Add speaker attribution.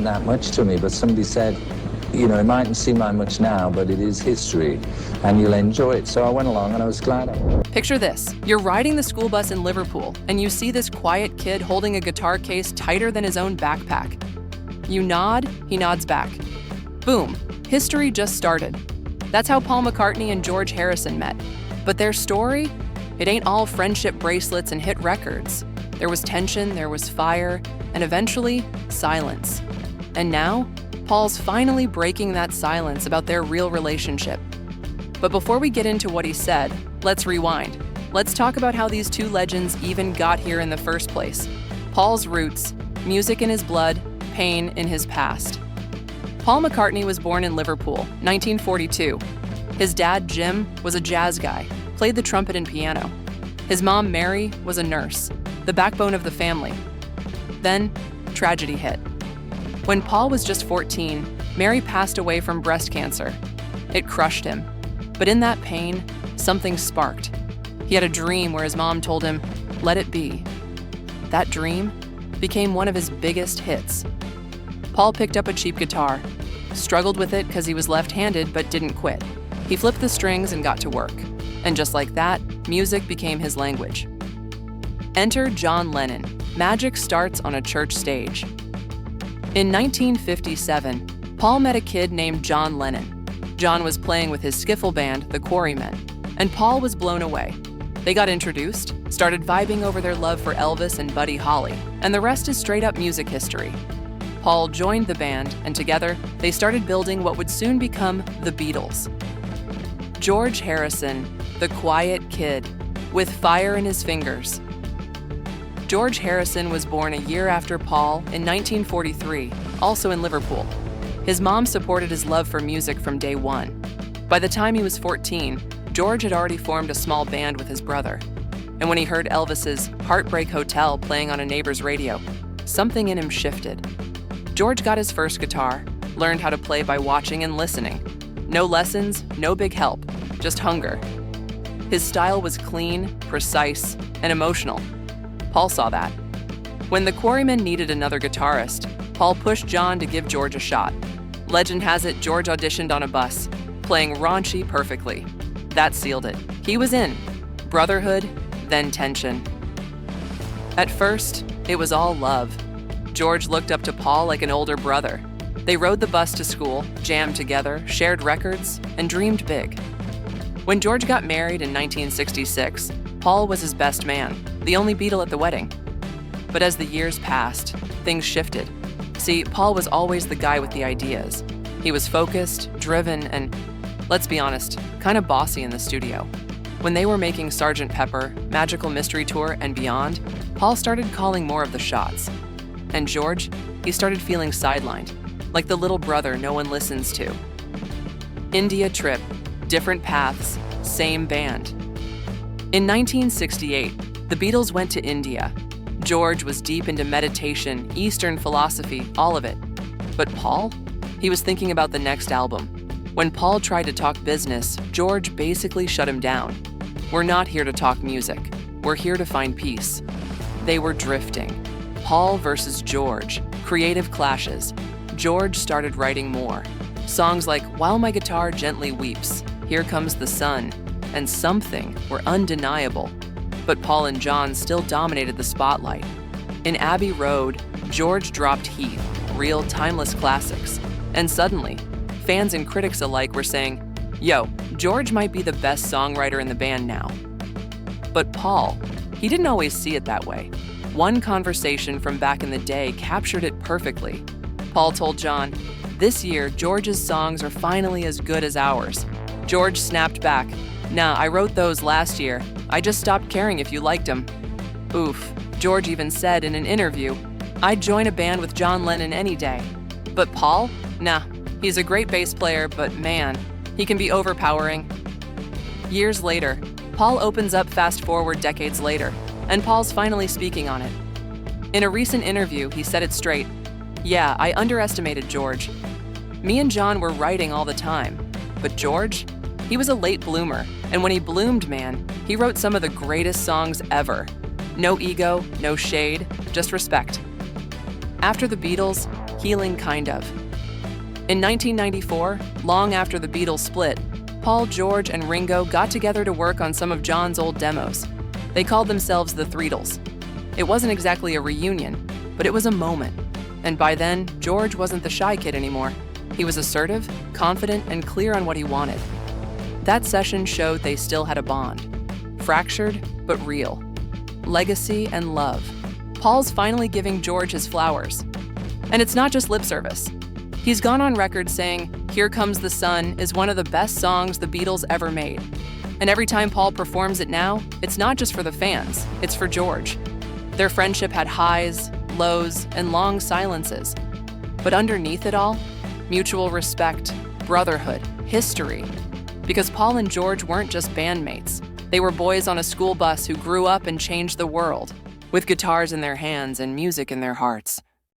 Speaker 1: meant that much to me, but somebody said, you know, it mightn't seem like much now, but it is history, and you'll enjoy it. So I went along, and I was glad.
Speaker 2: Picture this. You're riding the school bus in Liverpool, and you see this quiet kid holding a guitar case tighter than his own backpack. You nod, he nods back. Boom, history just started. That's how Paul McCartney and George Harrison met. But their story? It ain't all friendship bracelets and hit records. There was tension, there was fire, and eventually, silence. And now, Paul's finally breaking that silence about their real relationship. But before we get into what he said, let's rewind. Let's talk about how these two legends even got here in the first place. Paul's roots, music in his blood, pain in his past. Paul McCartney was born in Liverpool, 1942. His dad, Jim, was a jazz guy, played the trumpet and piano. His mom, Mary, was a nurse, the backbone of the family. Then, tragedy hit. When Paul was just 14, Mary passed away from breast cancer. It crushed him. But in that pain, something sparked. He had a dream where his mom told him, "Let it be." That dream became one of his biggest hits. Paul picked up a cheap guitar, struggled with it because he was left-handed but didn't quit. He flipped the strings and got to work. And just like that, music became his language. Enter John Lennon. Magic starts on a church stage. In 1957, Paul met a kid named John Lennon. John was playing with his skiffle band, the Quarrymen, and Paul was blown away. They got introduced, started vibing over their love for Elvis and Buddy Holly, and the rest is straight-up music history. Paul joined the band, and together, they started building what would soon become the Beatles. George Harrison, the quiet kid, with fire in his fingers. George Harrison was born a year after Paul in 1943, also in Liverpool. His mom supported his love for music from day one. By the time he was 14, George had already formed a small band with his brother. And when he heard Elvis's Heartbreak Hotel playing on a neighbor's radio, something in him shifted. George got his first guitar, learned how to play by watching and listening. No lessons, no big help, just hunger. His style was clean, precise, and emotional. Paul saw that. When the Quarrymen needed another guitarist, Paul pushed John to give George a shot. Legend has it George auditioned on a bus, playing raunchy perfectly. That sealed it. He was in. Brotherhood, then tension. At first, it was all love. George looked up to Paul like an older brother. They rode the bus to school, jammed together, shared records, and dreamed big. When George got married in 1966, Paul was his best man, the only Beatle at the wedding. But as the years passed, things shifted. See, Paul was always the guy with the ideas. He was focused, driven, and, let's be honest, kind of bossy in the studio. When they were making Sgt. Pepper, Magical Mystery Tour, and beyond, Paul started calling more of the shots. And George, he started feeling sidelined, like the little brother no one listens to. India trip, different paths, same band. In 1968, the Beatles went to India. George was deep into meditation, Eastern philosophy, all of it. But Paul? He was thinking about the next album. When Paul tried to talk business, George basically shut him down. We're not here to talk music. We're here to find peace. They were drifting. Paul versus George. Creative clashes. George started writing more. Songs like While My Guitar Gently Weeps, Here Comes the Sun, and Something were undeniable. But Paul and John still dominated the spotlight. In Abbey Road, George dropped heat, real timeless classics. And suddenly, fans and critics alike were saying, "Yo, George might be the best songwriter in the band now." But Paul, he didn't always see it that way. One conversation from back in the day captured it perfectly. Paul told John, "This year, George's songs are finally as good as ours." George snapped back, "Nah, I wrote those last year. I just stopped caring if you liked them." Oof, George even said in an interview, "I'd join a band with John Lennon any day." But Paul? Nah, he's a great bass player, but man, he can be overpowering. Years later, Paul opens up Fast Forward decades later, and Paul's finally speaking on it. In a recent interview, he said it straight. "Yeah, I underestimated George. Me and John were writing all the time, but George? He was a late bloomer, and when he bloomed, man, he wrote some of the greatest songs ever. No ego, no shade, just respect." After the Beatles, healing kind of. In 1994, long after the Beatles split, Paul, George, and Ringo got together to work on some of John's old demos. They called themselves the Threedles. It wasn't exactly a reunion, but it was a moment. And by then, George wasn't the shy kid anymore. He was assertive, confident, and clear on what he wanted. That session showed they still had a bond. Fractured, but real. Legacy and love. Paul's finally giving George his flowers. And it's not just lip service. He's gone on record saying, "Here Comes the Sun" is one of the best songs the Beatles ever made. And every time Paul performs it now, it's not just for the fans, it's for George. Their friendship had highs, lows, and long silences. But underneath it all, mutual respect, brotherhood, history. Because Paul and George weren't just bandmates. They were boys on a school bus who grew up and changed the world, with guitars in their hands and music in their hearts.